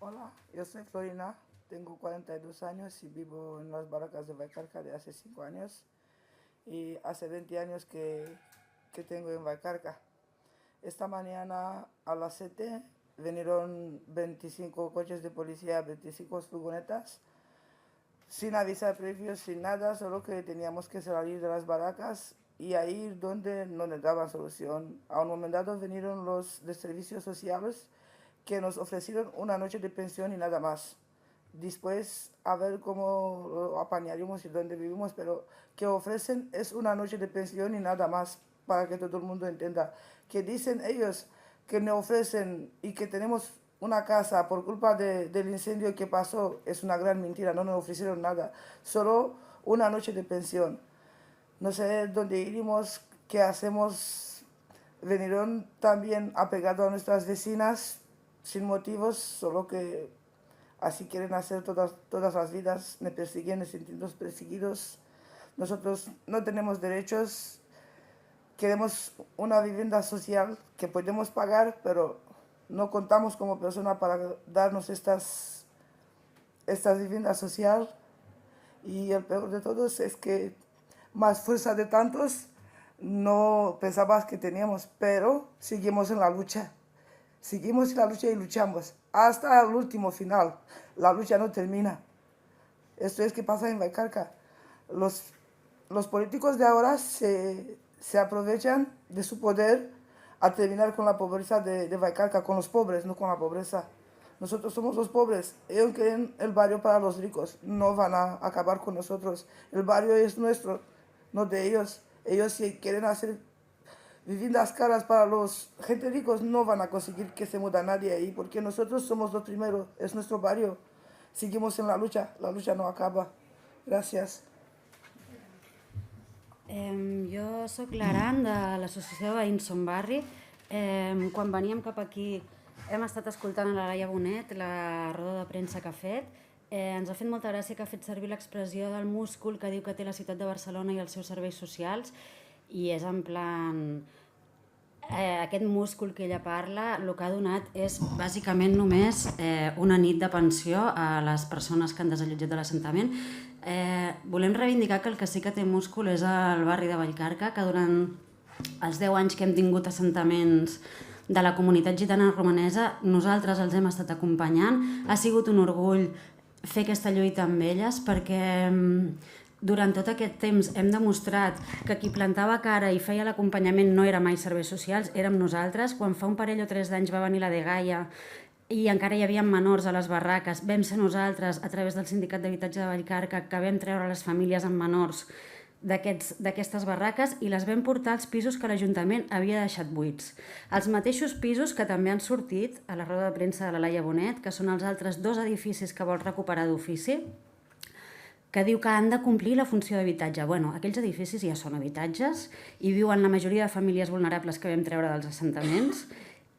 Hola, yo soy Florina, tengo 42 años y vivo en las barracas de Valcarca de hace 5 años y hace 20 años que tengo en Valcarca. Esta mañana a las 7 vinieron 25 coches de policía, 25 furgonetas, sin avisar previo, sin nada, solo que teníamos que salir de las barracas y ahí donde no nos daban solución. A un momento dado vinieron los de servicios sociales que nos ofrecieron una noche de pensión y nada más. Después a ver cómo lo apañaríamos y dónde vivimos, pero que ofrecen es una noche de pensión y nada más, para que todo el mundo entienda. Que dicen ellos que me ofrecen y que tenemos una casa por culpa del incendio que pasó, es una gran mentira, no nos ofrecieron nada, solo una noche de pensión. No sé dónde iremos, qué hacemos. Vinieron también apegados a nuestras vecinas sin motivos, solo que así quieren hacer todas las vidas, me persiguen, me sentimos perseguidos. Nosotros no tenemos derechos, queremos una vivienda social que podemos pagar, pero no contamos como persona para darnos estas viviendas sociales. Y el peor de todos es que más fuerza de tantos no pensabas que teníamos, pero seguimos en la lucha. Seguimos en la lucha y luchamos hasta el último final. La lucha no termina. Esto es que pasa en Valcarca. Los políticos de ahora se aprovechan de su poder a terminar con la pobreza de Valcarca, con los pobres, no con la pobreza. Nosotros somos los pobres. Ellos quieren el barrio para los ricos. No van a acabar con nosotros. El barrio es nuestro, no de ellos. Ellos si quieren hacer viviendas caras para los gente ricos, no van a conseguir que se muda nadie ahí, porque nosotros somos los primeros, es nuestro barrio. Seguimos en la lucha no acaba. Gracias. Jo sóc l'Aran de l'Associació de Veïns Som Barri. Quan veníem cap aquí hem estat escoltant a la Laia Bonet la roda de premsa que ha fet. Ens ha fet molta gràcia que ha fet servir l'expressió del múscul que diu que té la ciutat de Barcelona i els seus serveis socials, i és en plan... aquest múscul que ella parla el que ha donat és bàsicament només una nit de pensió a les persones que han desallotjat de l'assentament. Volem reivindicar que el que sí que té múscul és el barri de Vallcarca, que durant els 10 anys que hem tingut assentaments de la comunitat gitana romanesa nosaltres els hem estat acompanyant. Ha sigut un orgull fer aquesta lluita amb elles, perquè durant tot aquest temps hem demostrat que qui plantava cara i feia l'acompanyament no era mai serveis socials, érem nosaltres. Quan fa un parell o 3 d'anys va venir la dgaia i encara hi havia menors a les barraques, vam ser nosaltres, a través del Sindicat d'Habitatge de Vallcarca, que vam treure les famílies amb menors d'aquestes barraques i les vam portar als pisos que l'Ajuntament havia deixat buits. Els mateixos pisos que també han sortit a la roda de premsa de la Laia Bonet, que són els altres 2 edificis que vol recuperar d'ofici, que diu que han de complir la funció d'habitatge. Bueno, aquells edificis ja són habitatges i viuen la majoria de famílies vulnerables que vam treure dels assentaments,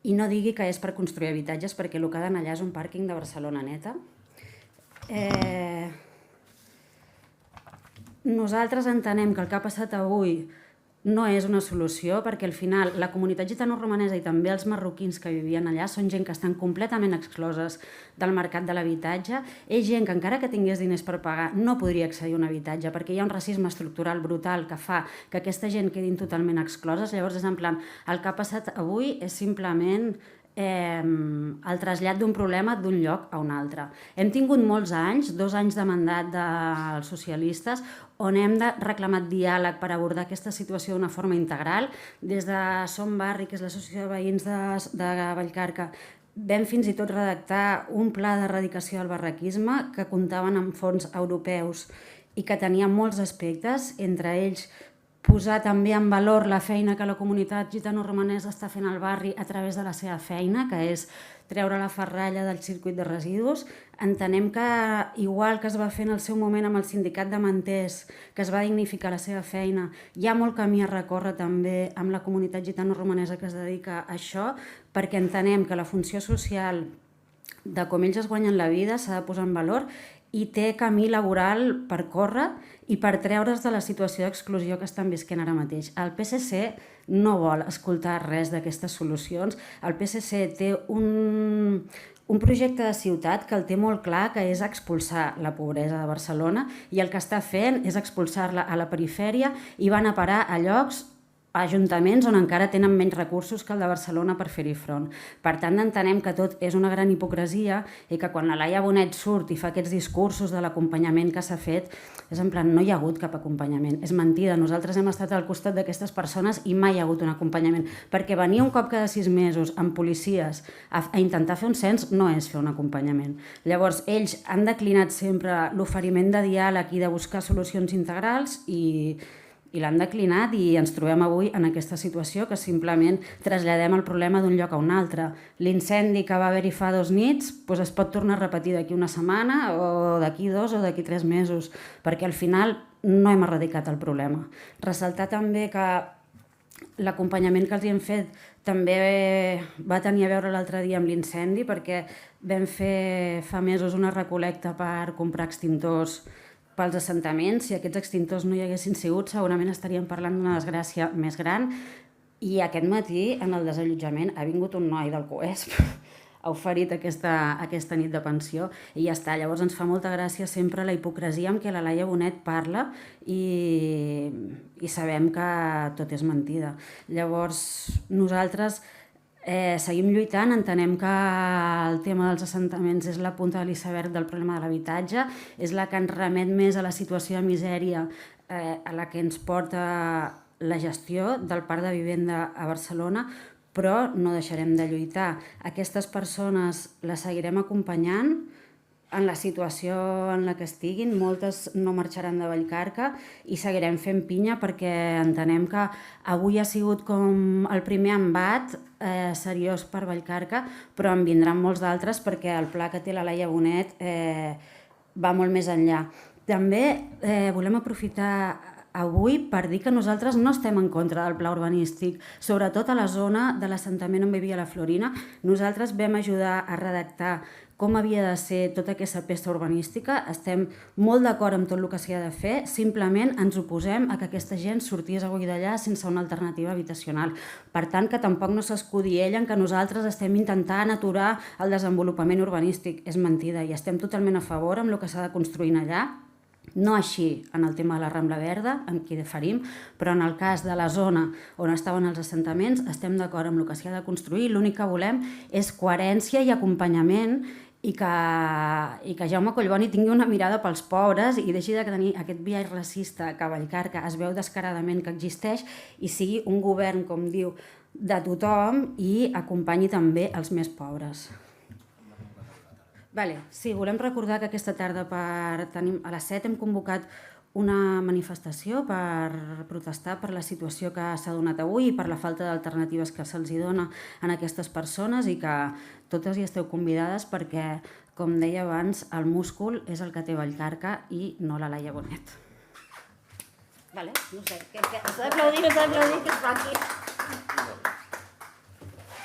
i no digui que és per construir habitatges, perquè el que ha d'anar allà és un pàrquing de Barcelona neta. Nosaltres entenem que el que ha passat avui no és una solució, perquè al final la comunitat gitano-romanesa i també els marroquins que vivien allà són gent que estan completament excloses del mercat de l'habitatge. És gent que encara que tingués diners per pagar no podria accedir a un habitatge, perquè hi ha un racisme estructural brutal que fa que aquesta gent quedin totalment excloses. Llavors és en plan, el que ha passat avui és simplement el trasllat d'un problema d'un lloc a un altre. Hem tingut molts anys, 2 anys de mandat dels socialistes, on hem reclamat diàleg per abordar aquesta situació d'una forma integral. Des de Som Barri, que és l'associació de veïns de Vallcarca, vam fins i tot redactar un pla d'erradicació del barraquisme que comptaven amb fons europeus i que tenia molts aspectes, entre ells posar també en valor la feina que la comunitat gitano-romanesa està fent al barri a través de la seva feina, que és treure la ferralla del circuit de residus. Entenem que, igual que es va fer en el seu moment amb el sindicat de manters, que es va dignificar la seva feina, hi ha molt camí a recórrer també amb la comunitat gitano-romanesa que es dedica a això, perquè entenem que la funció social de com ells es guanyen la vida s'ha de posar en valor i té camí laboral per córrer i per treure's de la situació d'exclusió que estan visquent ara mateix. El PSC no vol escoltar res d'aquestes solucions. El PSC té un projecte de ciutat que el té molt clar, que és expulsar la pobresa de Barcelona, i el que està fent és expulsar-la a la perifèria i van a parar a llocs, a ajuntaments on encara tenen menys recursos que el de Barcelona per fer-hi front. Per tant, entenem que tot és una gran hipocresia i que quan la Laia Bonet surt i fa aquests discursos de l'acompanyament que s'ha fet, és en plan, no hi ha hagut cap acompanyament. És mentida, nosaltres hem estat al costat d'aquestes persones i mai hi ha hagut un acompanyament. Perquè venir un cop cada 6 mesos amb policies a intentar fer un cens no és fer un acompanyament. Llavors, ells han declinat sempre l'oferiment de diàleg i de buscar solucions integrals i l'han declinat i ens trobem avui en aquesta situació que simplement traslladem el problema d'un lloc a un altre. L'incendi que va haver-hi fa 2 nits es pot tornar a repetir d'aquí una setmana o d'aquí 2 o d'aquí 3 mesos, perquè al final no hem erradicat el problema. Ressaltar també que l'acompanyament que els hem fet també va tenir a veure l'altre dia amb l'incendi, perquè vam fer fa mesos una recol·lecta per comprar extintors pels assentaments. Si aquests extintors no hi haguessin sigut, segurament estaríem parlant d'una desgràcia més gran. I aquest matí, en el desallotjament, ha vingut un noi del COESP, ha oferit aquesta nit de pensió i ja està. Llavors ens fa molta gràcia sempre la hipocresia amb què la Laia Bonet parla i sabem que tot és mentida. Llavors nosaltres seguim lluitant, entenem que el tema dels assentaments és la punta de l'iceberg del problema de l'habitatge, és la que ens remet més a la situació de misèria a la que ens porta la gestió del parc de vivenda a Barcelona, però no deixarem de lluitar. Aquestes persones les seguirem acompanyant en la situació en la que estiguin, moltes no marxaran de Vallcarca i seguirem fent pinya perquè entenem que avui ha sigut com el primer embat seriós per Vallcarca, però en vindran molts d'altres perquè el pla que té la Laia Bonet va molt més enllà. També volem aprofitar avui per dir que nosaltres no estem en contra del pla urbanístic, sobretot a la zona de l'assentament on vivia la Florina. Nosaltres vam ajudar a redactar com havia de ser tota aquesta pesta urbanística. Estem molt d'acord amb tot el que s'hi ha de fer, simplement ens oposem a que aquesta gent sortís avui d'allà sense una alternativa habitacional. Per tant, que tampoc no s'escudi ella en que nosaltres estem intentant aturar el desenvolupament urbanístic. És mentida i estem totalment a favor amb el que s'ha de construir allà. No així en el tema de la Rambla Verda, amb qui deferim, però en el cas de la zona on estaven els assentaments estem d'acord amb el que s'hi ha de construir. L'únic que volem és coherència i acompanyament i que Jaume Collboni tingui una mirada pels pobres i deixi de tenir aquest biaix racista que a Vallcarca es veu descaradament que existeix i sigui un govern, com diu, de tothom i acompanyi també els més pobres. Sí, volem recordar que aquesta tarda a les 7 hem convocat una manifestació per protestar per la situació que s'ha donat avui i per la falta d'alternatives que se'ls dona a aquestes persones i que totes hi esteu convidades perquè, com deia abans, el múscul és el que té Vallcarca i no la Laia Bonet. No sé, s'ha d'aplaudir, que es fa aquí.